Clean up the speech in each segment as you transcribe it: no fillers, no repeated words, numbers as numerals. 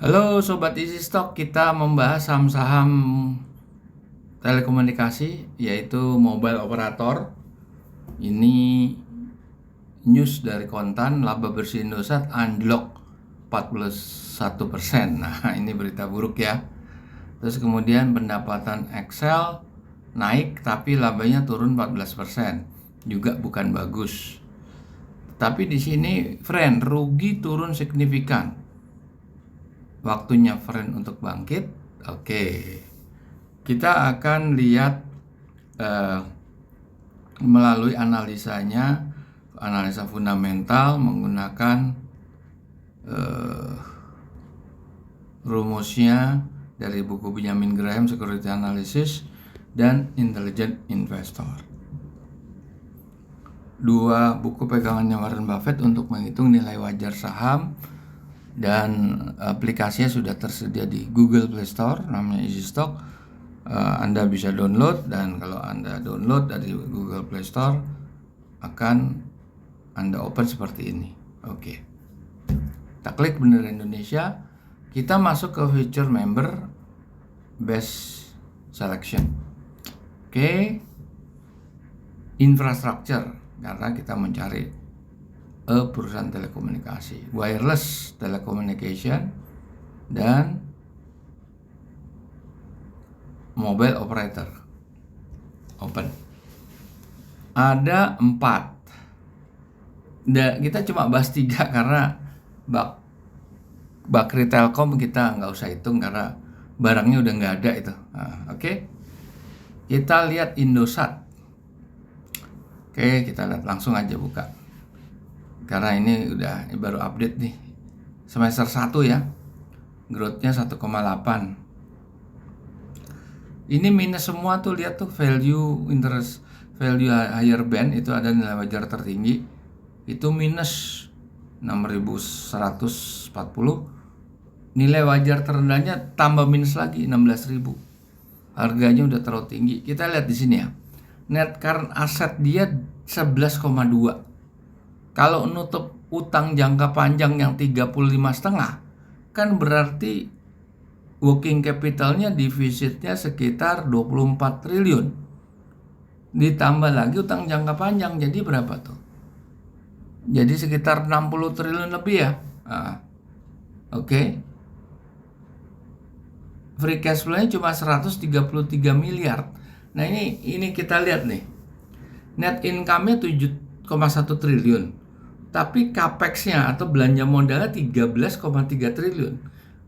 Halo Sobat Easy Stock, kita membahas saham-saham telekomunikasi yaitu mobile operator. Ini news dari Kontan, laba bersih Indosat anjlok 41%. Nah, ini berita buruk ya. Terus kemudian pendapatan Excel naik tapi labanya turun 14%. Juga bukan bagus. Tapi di sini friend, rugi turun signifikan. Waktunya friend untuk bangkit. Oke. Kita akan lihat melalui analisanya, analisa fundamental menggunakan rumusnya dari buku Benjamin Graham Security Analysis dan Intelligent Investor. Dua buku pegangannya Warren Buffett untuk menghitung nilai wajar saham, dan aplikasinya sudah tersedia di Google Play Store, namanya Easy Stock. Anda bisa download, dan kalau Anda download dari Google Play Store akan Anda open seperti ini. Oke. Kita klik Bener Indonesia, kita masuk ke feature member best selection. Oke. Infrastructure, karena kita mencari perusahaan telekomunikasi, wireless telecommunication, dan mobile operator. Open. Ada 4. Kita cuma bahas 3 karena Bakri Telkom kita nggak usah hitung karena barangnya udah nggak ada itu. Oke. Kita lihat Indosat. Oke, kita lihat langsung aja buka. Karena ini baru update nih, semester 1 ya, growth-nya 1,8. Ini minus semua tuh, lihat tuh, value interest, value higher band itu ada nilai wajar tertinggi, itu minus 6.140. Nilai wajar terendahnya tambah minus lagi 16.000. Harganya udah terlalu tinggi. Kita lihat di sini ya, net current asset dia 11,2. Kalau nutup utang jangka panjang yang 35,5, kan berarti working capitalnya, defisitnya sekitar 24 triliun. Ditambah lagi utang jangka panjang, jadi berapa tuh? Jadi sekitar 60 triliun lebih ya. Oke. Free cash flow-nya cuma 133 miliar. Nah, ini kita lihat nih. Net income-nya 7,1 triliun. Tapi capex-nya atau belanja modalnya 13,3 triliun.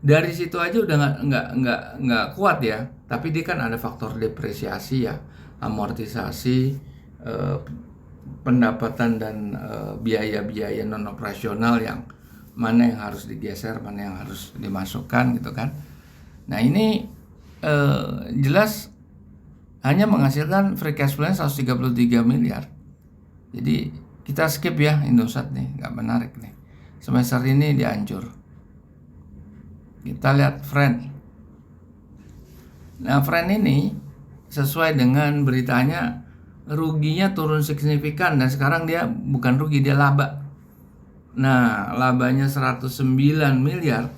Dari situ aja udah nggak kuat ya. Tapi dia kan ada faktor depresiasi ya, amortisasi, pendapatan dan biaya-biaya non operasional, yang mana yang harus digeser, mana yang harus dimasukkan gitu kan. Nah, ini jelas hanya menghasilkan free cash flow-nya 133 miliar. Jadi kita skip ya Indosat nih, nggak menarik nih. Semester ini dia hancur. Kita lihat Friend. Nah, Friend ini sesuai dengan beritanya ruginya turun signifikan, dan sekarang dia bukan rugi, dia laba. Nah, labanya 109 miliar.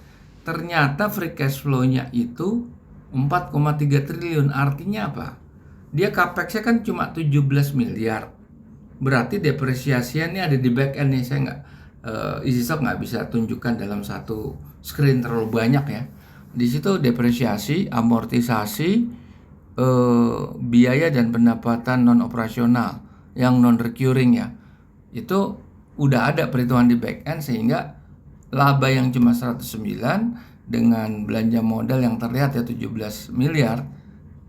Ternyata free cash flow-nya itu 4,3 triliun. Artinya apa? Dia capex-nya kan cuma 17 miliar. Berarti depresiasinya ini ada di back end nih. Saya Easy Stock nggak bisa tunjukkan dalam satu screen terlalu banyak ya. Di situ depresiasi, amortisasi, biaya dan pendapatan non operasional yang non recurring ya. Itu udah ada perhitungan di back end, sehingga laba yang cuma 109 dengan belanja modal yang terlihat ya 17 miliar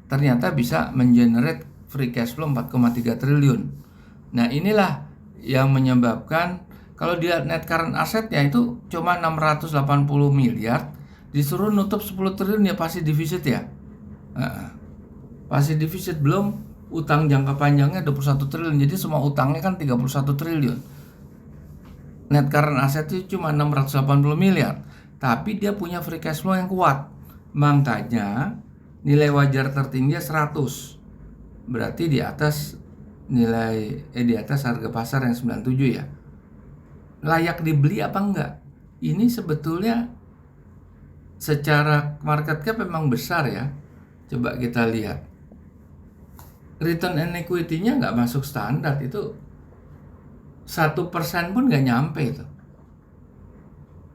ternyata bisa mengenerate free cash flow 4,3 triliun. Nah, inilah yang menyebabkan kalau dia net current assetnya itu cuma 680 miliar, disuruh nutup 10 triliun ya pasti defisit ya. Pasti defisit, belum utang jangka panjangnya 21 triliun. Jadi semua utangnya kan 31 triliun. Net current asset itu cuma 680 miliar, tapi dia punya free cash flow yang kuat. Makanya nilai wajar tertinggi 100. Berarti di atas di atas harga pasar yang 97 ya. Layak dibeli apa enggak? Ini sebetulnya secara market cap memang besar ya. Coba kita lihat. Return on equity-nya nggak masuk standar, itu 1% pun nggak nyampe itu.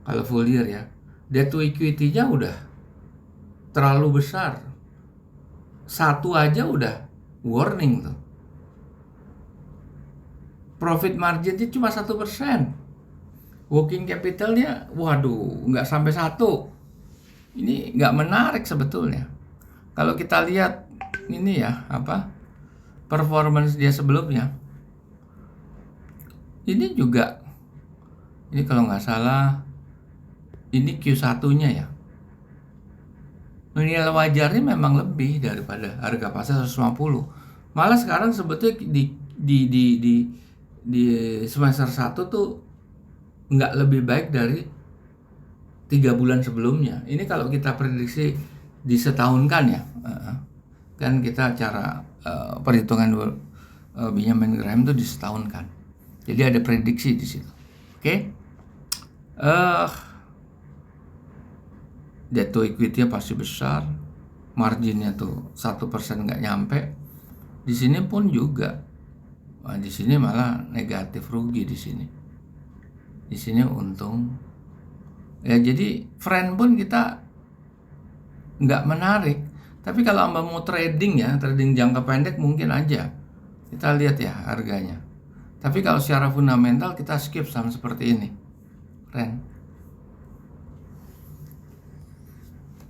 Kalau full year ya. Debt to equity-nya udah terlalu besar. Satu aja udah warning tuh. Profit margin-nya cuma 1%. Working capital-nya, waduh, nggak sampai 1. Ini nggak menarik sebetulnya. Kalau kita lihat ini ya, performance dia sebelumnya. Ini juga, ini kalau nggak salah, ini Q1-nya ya. Nilai wajarnya memang lebih daripada harga pasar 150. Malah sekarang sebetulnya di semester 1 tuh nggak lebih baik dari 3 bulan sebelumnya. Ini kalau kita prediksi di setahun kan ya, kan kita cara perhitungan Benjamin Graham itu di setahun kan. Jadi ada prediksi di situ. Oke. Debt to equity-nya pasti besar, marginnya tuh 1% nggak nyampe. Di sini pun juga, di sini malah negatif, rugi di sini. Di sini untung. Ya jadi friend pun kita nggak menarik. Tapi kalau Anda mau trading ya, trading jangka pendek mungkin aja. Kita lihat ya harganya. Tapi kalau secara fundamental kita skip sama seperti ini, friend.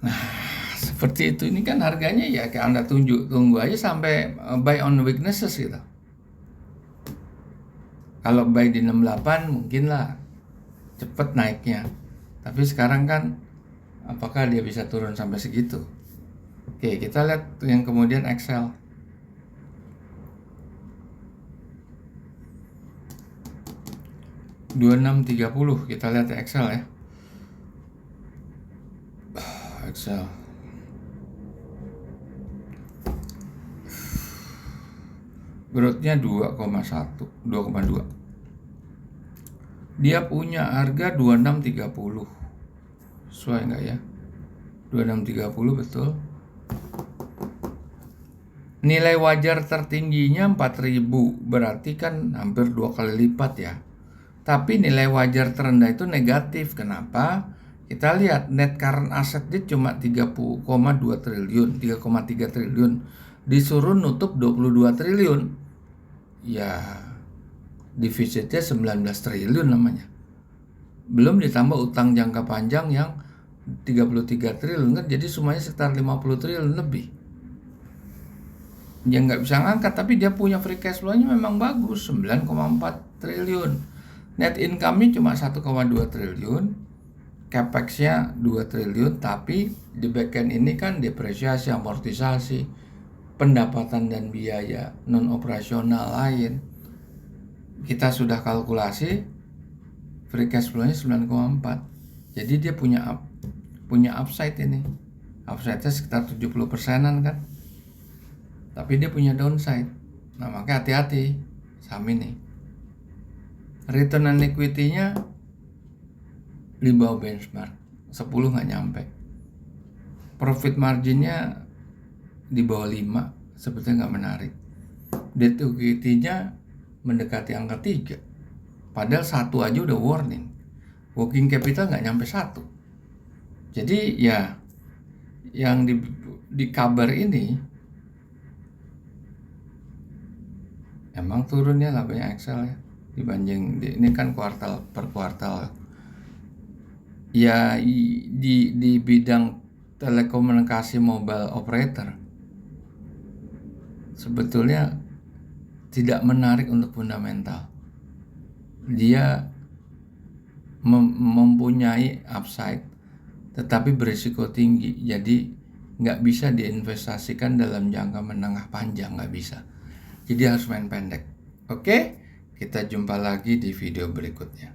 Nah, seperti itu. Ini kan harganya ya kayak Anda tunggu aja sampai buy on weaknesses gitu. Kalau buy di 68 mungkin lah cepet naiknya. Tapi sekarang kan apakah dia bisa turun sampai segitu? Oke, kita lihat yang kemudian Excel. $26.30, kita lihat Excel ya. Excel. Growth-nya 2,1, 2,2. Dia punya harga 26.30. Sesuai nggak ya? 26.30 betul. Nilai wajar tertingginya 4.000, berarti kan hampir 2 kali lipat ya. Tapi nilai wajar terendah itu negatif. Kenapa? Kita lihat net current asset dia cuma 3,2 triliun, 3,3 triliun. Disuruh nutup 22 triliun. Ya, defisitnya 19 triliun namanya. Belum ditambah utang jangka panjang yang 33 triliun kan, jadi semuanya sekitar 50 triliun lebih. Dia nggak bisa ngangkat, tapi dia punya free cash flow-nya memang bagus, 9,4 triliun. Net income-nya cuma 1,2 triliun, capex-nya 2 triliun, tapi di backend ini kan depresiasi, amortisasi, pendapatan dan biaya non-operasional lain. Kita sudah kalkulasi free cash flow-nya 9,4. Jadi dia punya upside ini. Upside-nya sekitar 70%-an kan. Tapi dia punya downside. Nah, makanya hati-hati saham ini. Return on equity-nya di bawah benchmark, 10 nggak nyampe. Profit margin-nya di bawah 5, sebetulnya nggak menarik. Debt to equity-nya mendekati angka 3. Padahal 1 aja udah warning. Working capital nggak nyampe 1. Jadi ya yang di kabar ini emang turunnya labanya Excel ya, dibanding ini kan kuartal per kuartal. Ya di bidang telekomunikasi mobile operator sebetulnya tidak menarik untuk fundamental. Dia mempunyai upside tetapi berisiko tinggi, jadi nggak bisa diinvestasikan dalam jangka menengah panjang, nggak bisa. Jadi harus main pendek. Oke, kita jumpa lagi di video berikutnya.